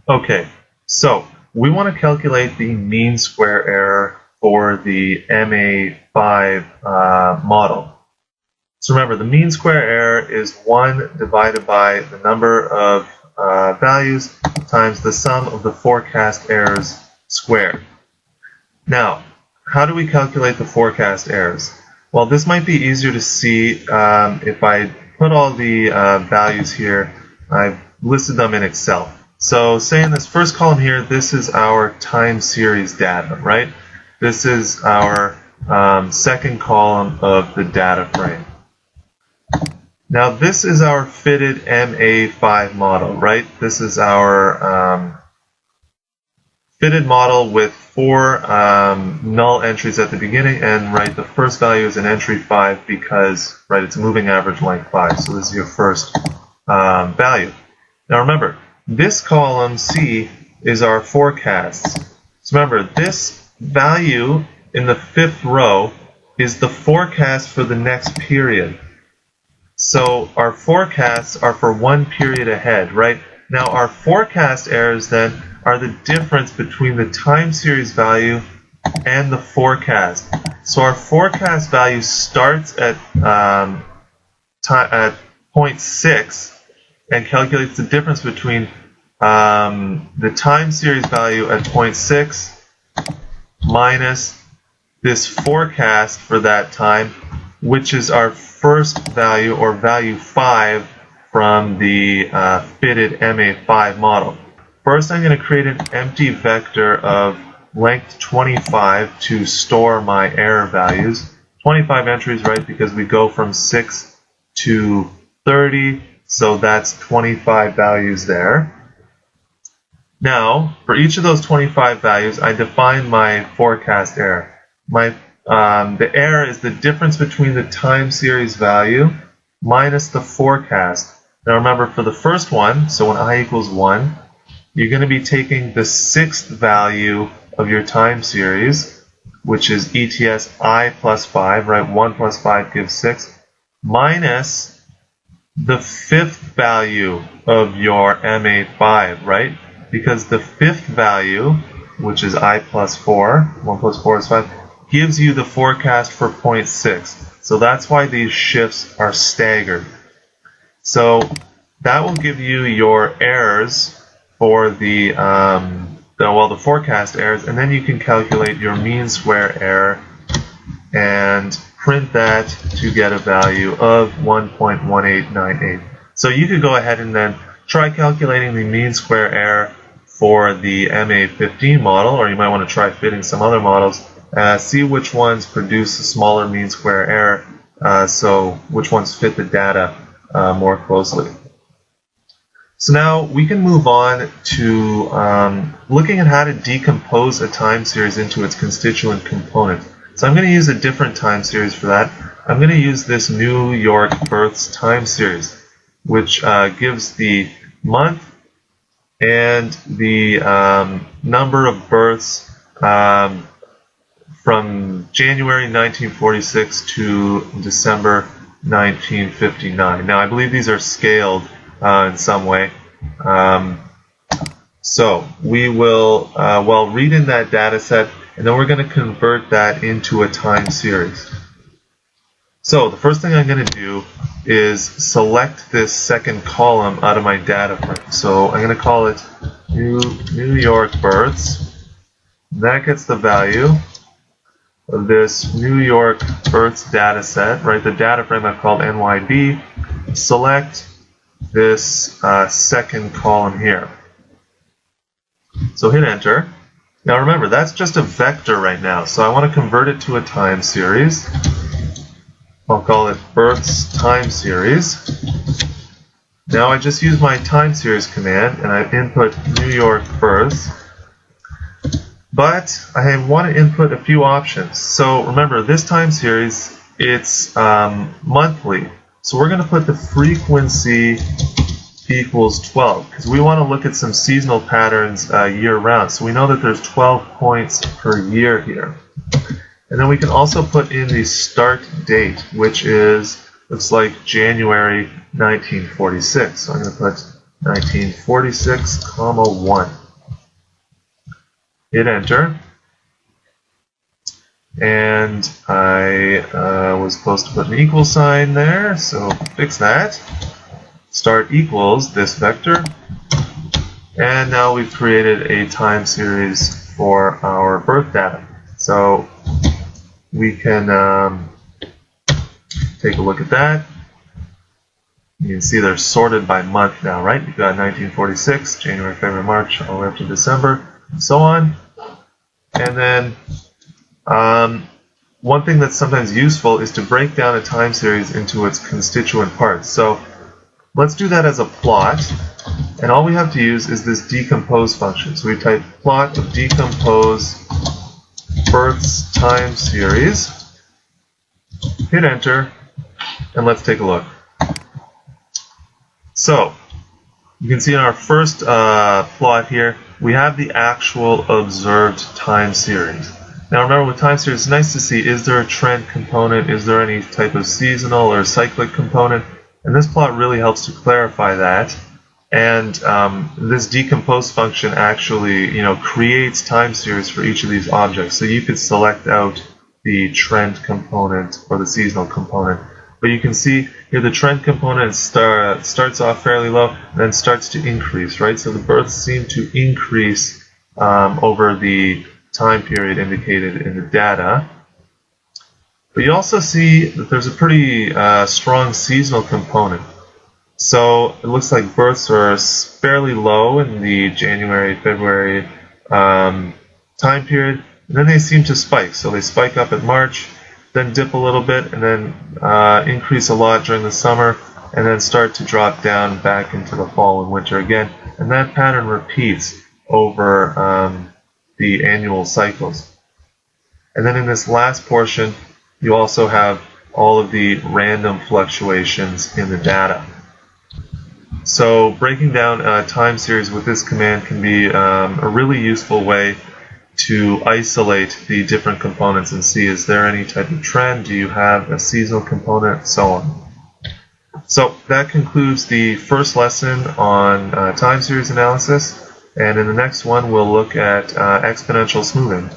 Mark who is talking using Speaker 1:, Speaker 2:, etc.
Speaker 1: Okay, so we want to calculate the mean square error for the MA5 model. So remember, the mean square error is 1 divided by the number of values times the sum of the forecast errors squared. Now, how do we calculate the forecast errors? Well, this might be easier to see if I put all the values here. I've listed them in Excel. So say in this first column here, this is our time series data, right? This is our second column of the data frame. Now this is our fitted MA5 model, right? This is our fitted model with 4 null entries at the beginning, and right, the first value is an entry 5 because, right, it's a moving average length 5, so this is your first value. Now remember, this column C is our forecasts. So remember, this value in the 5th row is the forecast for the next period. So our forecasts are for 1 period ahead, right? Now our forecast errors then are the difference between the time series value and the forecast. So our forecast value starts at 0.6 and calculates the difference between the time series value at 0.6 minus this forecast for that time, which is our first value, or value 5, from the fitted MA5 model. First, I'm going to create an empty vector of length 25 to store my error values. 25 entries, right, because we go from 6 to 30, so that's 25 values there. Now, for each of those 25 values, I define my forecast error. The error is the difference between the time series value minus the forecast. Now remember, for the first one, so when I equals 1, you're going to be taking the 6th value of your time series, which is ETS I plus 5, right? 1 plus 5 gives 6, minus the 5th value of your MA5, right? Because the 5th value, which is I plus 4, 1 plus 4 is 5, gives you the forecast for 0.6. So that's why these shifts are staggered. So that will give you your errors for the forecast errors, and then you can calculate your mean square error and print that to get a value of 1.1898. So you could go ahead and then try calculating the mean square error for the MA15 model, or you might want to try fitting some other models. See which ones produce a smaller mean square error, so which ones fit the data more closely. So now we can move on to looking at how to decompose a time series into its constituent components. So I'm going to use a different time series for that. I'm going to use this New York births time series, which gives the month and the number of births from January 1946 to December 1959. Now I believe these are scaled in some way. So we will read in that data set, and then we're going to convert that into a time series. So the first thing I'm going to do is select this second column out of my data frame. So I'm going to call it New York births. That gets the value of this New York births data set, right? The data frame I've called NYB. Select this second column here. So hit enter. Now remember, that's just a vector right now, so I want to convert it to a time series. I'll call it births time series. Now I just use my time series command and I input New York births. But I want to input a few options. So remember, this time series, it's monthly. So we're going to put the frequency equals 12 because we want to look at some seasonal patterns year-round. So we know that there's 12 points per year here. And then we can also put in the start date, which is, looks like January 1946. So I'm going to put 1946, comma 1. Hit enter. And I was supposed to put an equal sign there, so fix that. Start equals this vector. And now we've created a time series for our birth data. So we can take a look at that. You can see they're sorted by month now, right? You've got 1946, January, February, March, all the way up to December, and so on. And then one thing that's sometimes useful is to break down a time series into its constituent parts. So let's do that as a plot. And all we have to use is this decompose function. So we type plot of decompose births time series. Hit enter. And let's take a look. So you can see in our first plot here, we have the actual observed time series. Now remember, with time series, it's nice to see, is there a trend component? Is there any type of seasonal or cyclic component? And this plot really helps to clarify that. And this decompose function actually, creates time series for each of these objects. So you could select out the trend component or the seasonal component. But you can see here the trend component starts off fairly low and then starts to increase, right? So the births seem to increase over the time period indicated in the data. But you also see that there's a pretty strong seasonal component. So it looks like births are fairly low in the January, February time period, and then they seem to spike. So they spike up in March, then dip a little bit, and then increase a lot during the summer, and then start to drop down back into the fall and winter again. And that pattern repeats over the annual cycles. And then in this last portion, you also have all of the random fluctuations in the data. So breaking down a time series with this command can be a really useful way to isolate the different components and see, is there any type of trend? Do you have a seasonal component? So on. So that concludes the first lesson on time series analysis. And in the next one, we'll look at exponential smoothing.